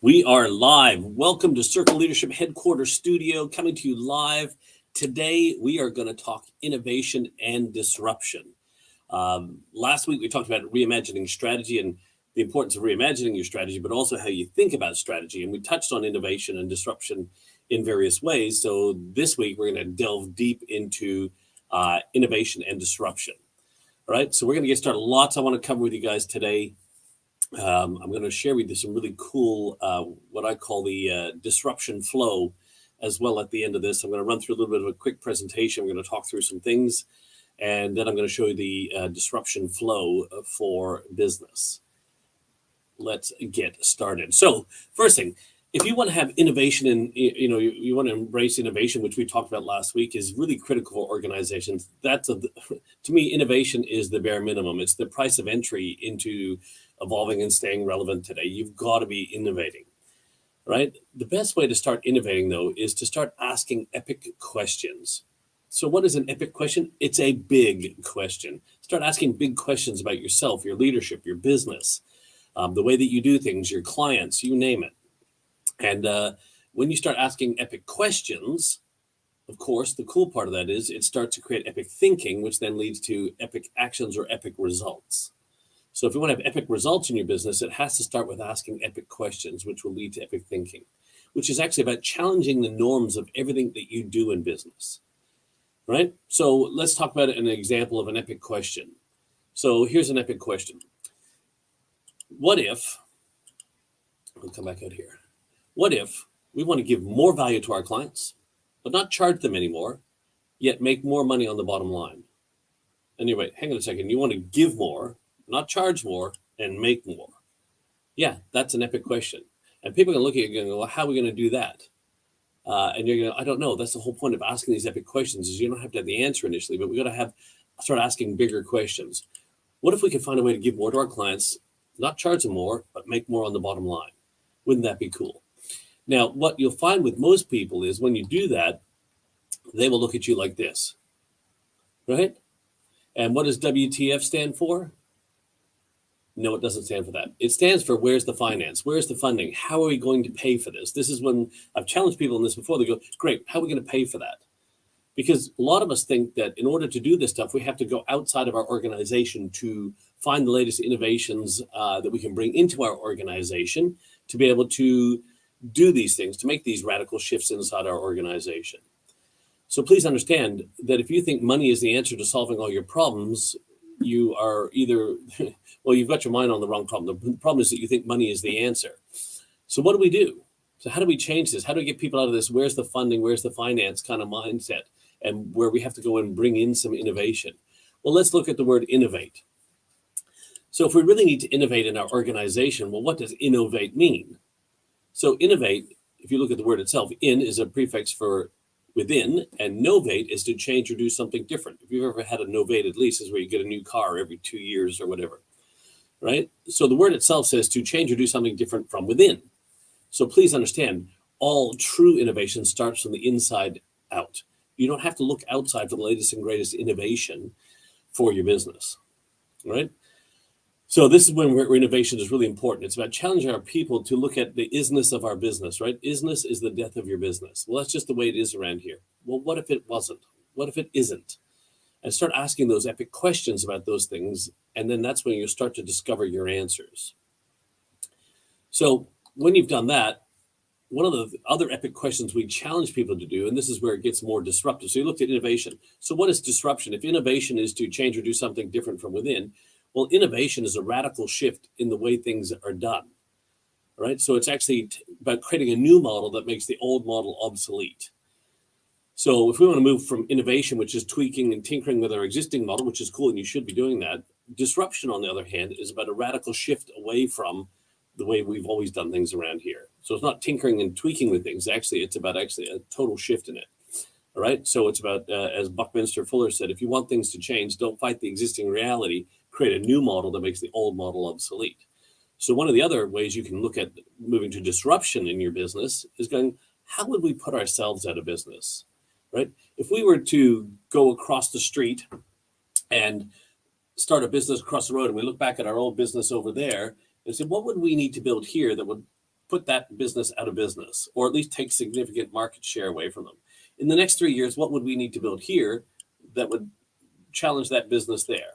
We are live. Welcome to Circle Leadership Headquarters Studio, coming to you live. Today, we are going to talk innovation and disruption. Last week, we talked about reimagining strategy and the importance of reimagining your strategy, but also how you think about strategy. And we touched on innovation and disruption in various ways. So this week, we're going to delve deep into innovation and disruption. All right, so we're going to get started. Lots I want to cover with you guys today. I'm going to share with you some really cool, what I call the disruption flow as well at the end of this. I'm going to run through a little bit of a quick presentation. We're going to talk through some things, and then I'm going to show you the disruption flow for business. Let's get started. So first thing, if you want to have innovation and you want to embrace innovation, which we talked about last week, is really critical for organizations. To me, innovation is the bare minimum. It's the price of entry into evolving and staying relevant today. You've got to be innovating, right? The best way to start innovating, though, is to start asking epic questions. So what is an epic question? It's a big question. Start asking big questions about yourself, your leadership, your business, the way that you do things, your clients, you name it. And when you start asking epic questions, of course, the cool part of that is it starts to create epic thinking, which then leads to epic actions or epic results. So if you want to have epic results in your business, it has to start with asking epic questions, which will lead to epic thinking, which is actually about challenging the norms of everything that you do in business, right? So let's talk about an example of an epic question. So here's an epic question. What if, I'll come back out here. What if we want to give more value to our clients, but not charge them anymore, yet make more money on the bottom line? Anyway, hang on a second. You want to give more, not charge more, and make more. Yeah, that's an epic question. And people are going to look at you and go, well, how are we going to do that? And you're going to, I don't know. That's the whole point of asking these epic questions, is you don't have to have the answer initially, but we got to start asking bigger questions. What if we could find a way to give more to our clients, not charge them more, but make more on the bottom line? Wouldn't that be cool? Now, what you'll find with most people is when you do that, they will look at you like this, right? And what does WTF stand for? No, it doesn't stand for that. It stands for where's the finance? Where's the funding? How are we going to pay for this? This is when I've challenged people on this before. They go, great, how are we going to pay for that? Because a lot of us think that in order to do this stuff, we have to go outside of our organization to find the latest innovations that we can bring into our organization to be able to do these things, to make these radical shifts inside our organization. So please understand that if you think money is the answer to solving all your problems, you are either, well, you've got your mind on the wrong problem. The problem is that you think money is the answer. So what do we do? So how do we change this? How do we get people out of this, where's the funding, where's the finance kind of mindset, and where we have to go and bring in some innovation? Well, let's look at the word innovate. So if we really need to innovate in our organization, well, what does innovate mean? So innovate, if you look at the word itself, in is a prefix for within, and novate is to change or do something different. If you've ever had a novated lease, is where you get a new car every 2 years or whatever, right? So the word itself says to change or do something different from within. So please understand, all true innovation starts from the inside out. You don't have to look outside for the latest and greatest innovation for your business, right? So this is when where innovation is really important. It's about challenging our people to look at the isness of our business, right? Isness is the death of your business. Well, that's just the way it is around here. Well, what if it wasn't? What if it isn't? And start asking those epic questions about those things. And then that's when you start to discover your answers. So when you've done that, one of the other epic questions we challenge people to do, and this is where it gets more disruptive. So you looked at innovation. So what is disruption? If innovation is to change or do something different from within, well, innovation is a radical shift in the way things are done, right? So it's actually about creating a new model that makes the old model obsolete. So if we want to move from innovation, which is tweaking and tinkering with our existing model, which is cool, and you should be doing that, disruption, on the other hand, is about a radical shift away from the way we've always done things around here. So it's not tinkering and tweaking with things. Actually, it's about a total shift in it. All right. So it's about, as Buckminster Fuller said, if you want things to change, don't fight the existing reality, create a new model that makes the old model obsolete. So one of the other ways you can look at moving to disruption in your business is going, how would we put ourselves out of business, right? If we were to go across the street and start a business across the road and we look back at our old business over there and say, what would we need to build here that would put that business out of business, or at least take significant market share away from them. In the next 3 years, what would we need to build here that would challenge that business there?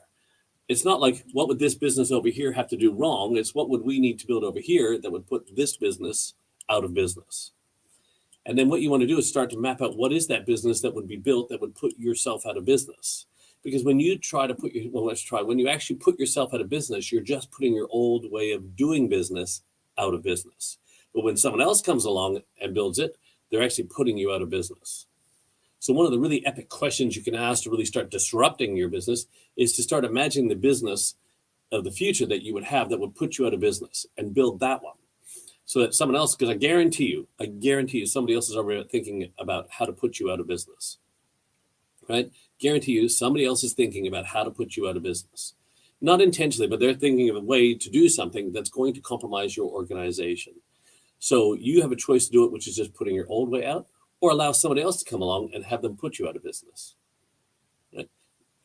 It's not like, what would this business over here have to do wrong? It's what would we need to build over here that would put this business out of business? And then what you want to do is start to map out what is that business that would be built that would put yourself out of business. Because when you try to put when you actually put yourself out of business, you're just putting your old way of doing business out of business. But when someone else comes along and builds it, they're actually putting you out of business. So one of the really epic questions you can ask to really start disrupting your business is to start imagining the business of the future that you would have that would put you out of business, and build that one. So that someone else, because I guarantee you somebody else is already thinking about how to put you out of business, right? Guarantee you somebody else is thinking about how to put you out of business. Not intentionally, but they're thinking of a way to do something that's going to compromise your organization. So you have a choice to do it, which is just putting your old way out, or allow somebody else to come along and have them put you out of business. Right?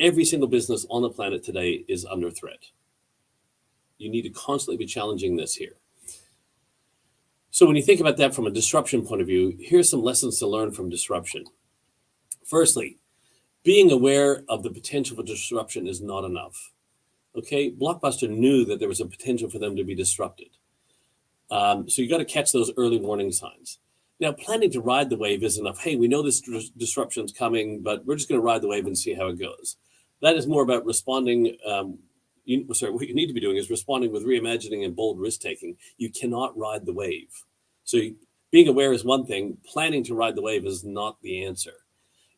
Every single business on the planet today is under threat. You need to constantly be challenging this here. So when you think about that from a disruption point of view, here's some lessons to learn from disruption. Firstly, being aware of the potential for disruption is not enough. Okay, Blockbuster knew that there was a potential for them to be disrupted. So you got to catch those early warning signs. Now, planning to ride the wave is enough. Hey, we know this disruption's coming, but we're just going to ride the wave and see how it goes. That is more about responding. What you need to be doing is responding with reimagining and bold risk-taking. You cannot ride the wave. So being aware is one thing. Planning to ride the wave is not the answer.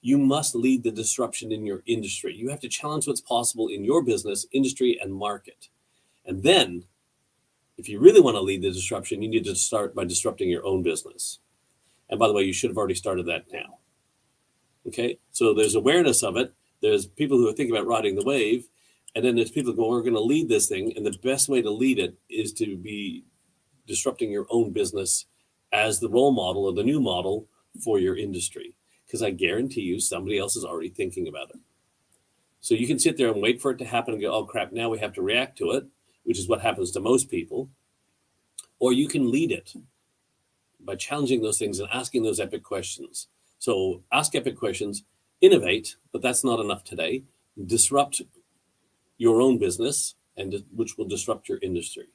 You must lead the disruption in your industry. You have to challenge what's possible in your business, industry, and market. And then, if you really want to lead the disruption, you need to start by disrupting your own business. And by the way, you should have already started that now. Okay, so there's awareness of it. There's people who are thinking about riding the wave. And then there's people who go, we're going to lead this thing. And the best way to lead it is to be disrupting your own business as the role model or the new model for your industry. Because I guarantee you somebody else is already thinking about it. So you can sit there and wait for it to happen and go, oh crap, now we have to react to it, which is what happens to most people. Or you can lead it by challenging those things and asking those epic questions. So ask epic questions, innovate, but that's not enough today. Disrupt your own business, and which will disrupt your industry.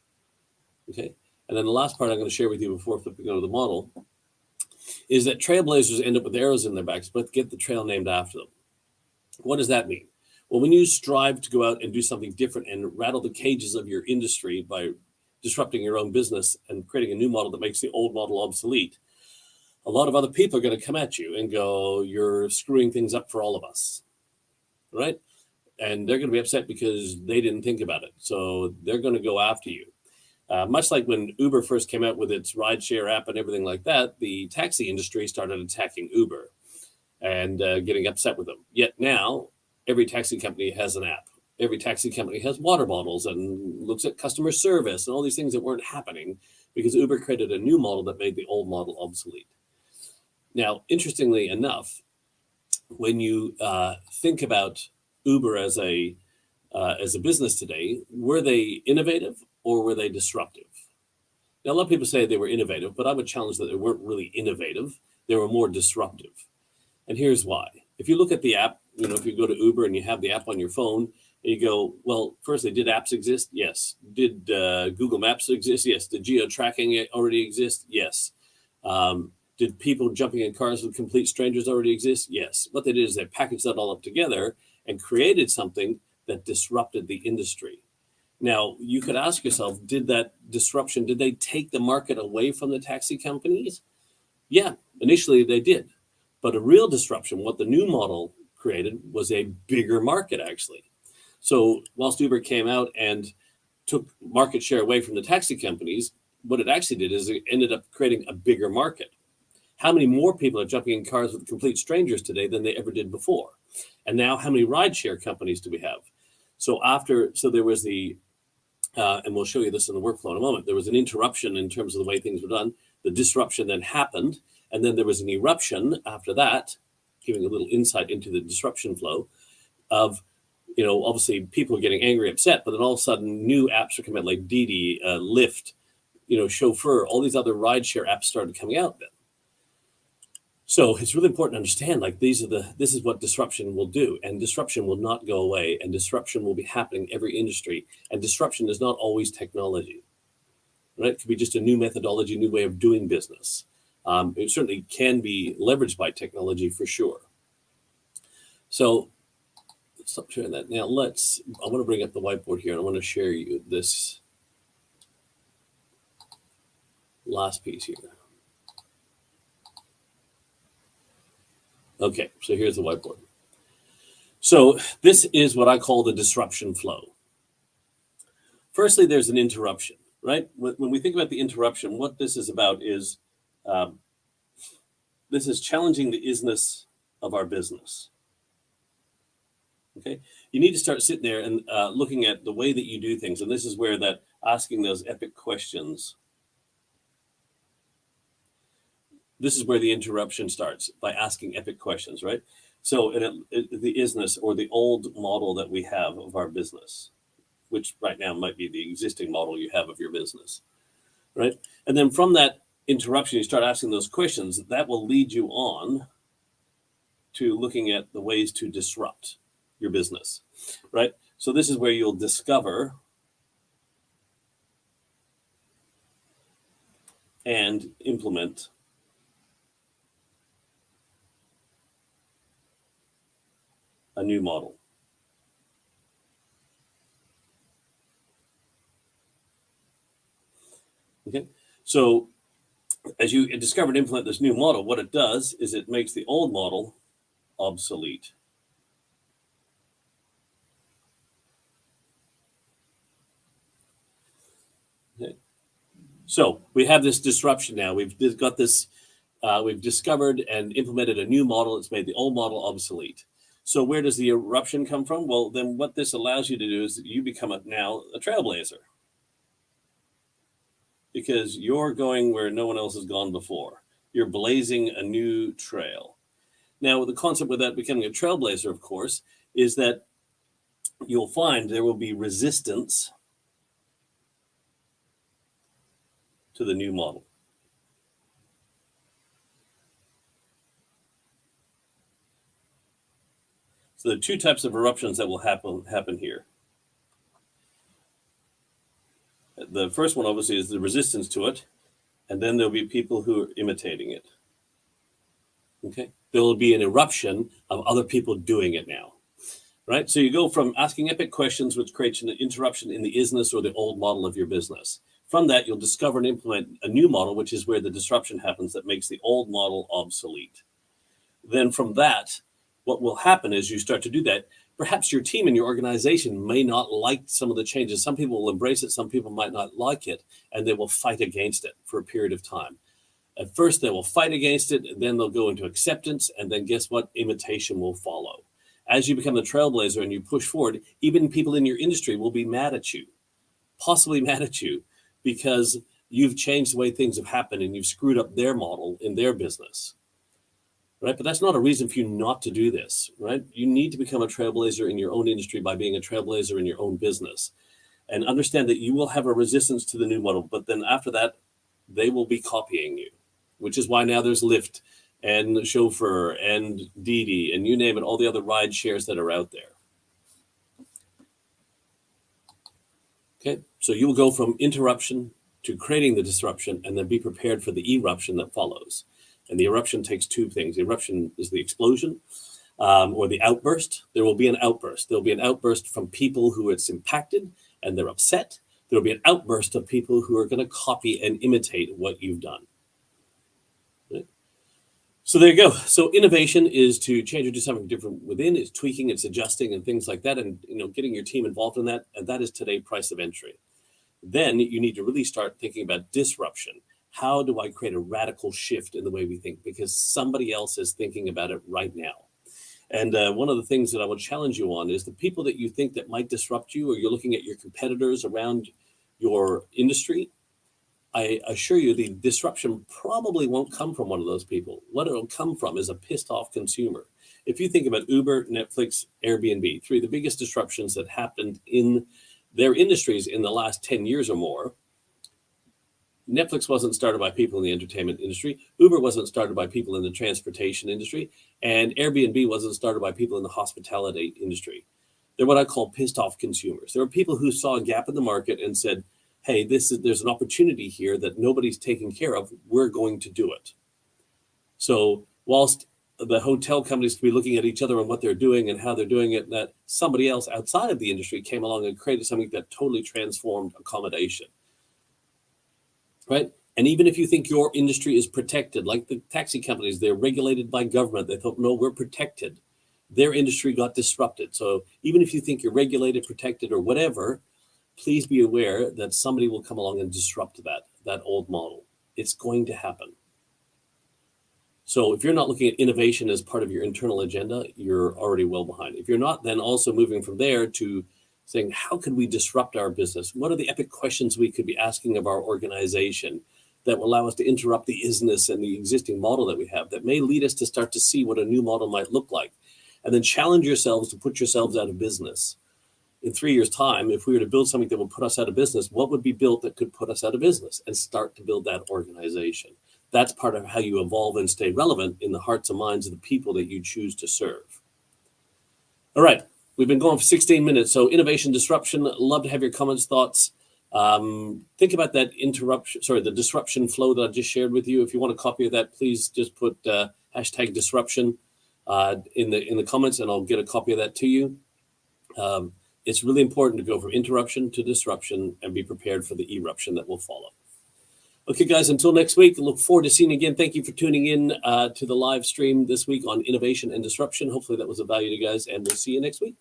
Okay. And then the last part I'm going to share with you before flipping over the model is that trailblazers end up with arrows in their backs, but get the trail named after them. What does that mean? Well, when you strive to go out and do something different and rattle the cages of your industry by disrupting your own business and creating a new model that makes the old model obsolete, a lot of other people are going to come at you and go, you're screwing things up for all of us, right? And they're going to be upset because they didn't think about it. So they're going to go after you. Much like when Uber first came out with its rideshare app and everything like that, the taxi industry started attacking Uber and getting upset with them. Yet now, every taxi company has an app. Every taxi company has water bottles and looks at customer service and all these things that weren't happening because Uber created a new model that made the old model obsolete. Now, interestingly enough, when you think about Uber as a business today, were they innovative or were they disruptive? Now, a lot of people say they were innovative, but I would challenge that they weren't really innovative. They were more disruptive. And here's why. If you look at the app, if you go to Uber and you have the app on your phone, and you go, well, firstly, did apps exist? Yes. Did Google Maps exist? Yes. Did geo-tracking already exist? Yes. Did people jumping in cars with complete strangers already exist? Yes. What they did is they packaged that all up together and created something that disrupted the industry. Now, you could ask yourself, did that disruption, did they take the market away from the taxi companies? Yeah, initially they did. But a real disruption, what the new model created, was a bigger market, actually. So whilst Uber came out and took market share away from the taxi companies, what it actually did is it ended up creating a bigger market. How many more people are jumping in cars with complete strangers today than they ever did before? And now how many rideshare companies do we have? So there was the, and we'll show you this in the workflow in a moment, there was an interruption in terms of the way things were done. The disruption then happened, and then there was an eruption after that, giving a little insight into the disruption flow of, obviously people were getting angry, upset, but then all of a sudden new apps are coming out like Didi, Lyft, Chauffeur, all these other rideshare apps started coming out then. So it's really important to understand, like, this is what disruption will do, and disruption will not go away, and disruption will be happening in every industry, and disruption is not always technology, right? It could be just a new methodology, new way of doing business. It certainly can be leveraged by technology for sure. So stop sharing that. Now I want to bring up the whiteboard here, and I want to share you this last piece here. Okay, so here's the whiteboard. So this is what I call the disruption flow. Firstly, there's an interruption, right? When we think about the interruption, what this is about is this is challenging the isness of our business. Okay, you need to start sitting there and looking at the way that you do things, and this is where that asking those epic questions. This is where the interruption starts, by asking epic questions, right? So the isness, or the old model that we have of our business, which right now might be the existing model you have of your business, right? And then from that interruption, you start asking those questions. That will lead you on to looking at the ways to disrupt your business, right? So this is where you'll discover and implement a new model. Okay, so as you discover and implement this new model, what it does is it makes the old model obsolete. Okay. So we have this disruption now. We've got this, we've discovered and implemented a new model. It's made the old model obsolete. So where does the eruption come from? Well, then what this allows you to do is that you become now a trailblazer, because you're going where no one else has gone before. You're blazing a new trail. Now, the concept with that becoming a trailblazer, of course, is that you'll find there will be resistance to the new model. So there are two types of eruptions that will happen here. The first one, obviously, is the resistance to it, and then there'll be people who are imitating it. Okay, there will be an eruption of other people doing it now, right? So you go from asking epic questions, which creates an interruption in the isness or the old model of your business. From that, you'll discover and implement a new model, which is where the disruption happens that makes the old model obsolete. Then from that, what will happen is you start to do that. Perhaps your team and your organization may not like some of the changes. Some people will embrace it, some people might not like it, and they will fight against it for a period of time. At first, they will fight against it, and then they'll go into acceptance, and then guess what? Imitation will follow. As you become the trailblazer and you push forward, even people in your industry will be mad at you, possibly mad at you, because you've changed the way things have happened and you've screwed up their model in their business. Right? But that's not a reason for you not to do this, right? You need to become a trailblazer in your own industry by being a trailblazer in your own business, and understand that you will have a resistance to the new model, but then after that, they will be copying you, which is why now there's Lyft and Chauffeur and Didi and you name it, all the other ride shares that are out there. Okay, so you will go from interruption to creating the disruption, and then be prepared for the eruption that follows. And the eruption takes two things. The eruption is the explosion or the outburst. There will be an outburst. There will be an outburst from people who it's impacted and they're upset. There will be an outburst of people who are going to copy and imitate what you've done. Right? So there you go. So innovation is to change or do something different within. It's tweaking, it's adjusting, and things like that, and getting your team involved in that. And that is today price of entry. Then you need to really start thinking about disruption. How do I create a radical shift in the way we think? Because somebody else is thinking about it right now. And one of the things that I would challenge you on is the people that you think that might disrupt you, or you're looking at your competitors around your industry. I assure you the disruption probably won't come from one of those people. What it'll come from is a pissed off consumer. If you think about Uber, Netflix, Airbnb, three of the biggest disruptions that happened in their industries in the last 10 years or more, Netflix wasn't started by people in the entertainment industry. Uber wasn't started by people in the transportation industry. And Airbnb wasn't started by people in the hospitality industry. They're what I call pissed off consumers. There are people who saw a gap in the market and said, hey, there's an opportunity here that nobody's taking care of. We're going to do it. So whilst the hotel companies could be looking at each other and what they're doing and how they're doing it, that somebody else outside of the industry came along and created something that totally transformed accommodation. Right? And even if you think your industry is protected, like the taxi companies, they're regulated by government. They thought, no, we're protected. Their industry got disrupted. So even if you think you're regulated, protected, or whatever, please be aware that somebody will come along and disrupt that old model. It's going to happen. So if you're not looking at innovation as part of your internal agenda, you're already well behind. If you're not, then also moving from there to saying, how could we disrupt our business? What are the epic questions we could be asking of our organization that will allow us to interrupt the isness and the existing model that we have that may lead us to start to see what a new model might look like? And then challenge yourselves to put yourselves out of business. In 3 years' time, if we were to build something that would put us out of business, what would be built that could put us out of business, and start to build that organization? That's part of how you evolve and stay relevant in the hearts and minds of the people that you choose to serve. All right, we've been going for 16 minutes. So innovation, disruption, love to have your comments, thoughts. Think about that the disruption flow that I just shared with you. If you want a copy of that, please just put hashtag disruption in the comments, and I'll get a copy of that to you. It's really important to go from interruption to disruption and be prepared for the eruption that will follow. Okay, guys, until next week, look forward to seeing you again. Thank you for tuning in to the live stream this week on innovation and disruption. Hopefully that was of value to you guys, and we'll see you next week.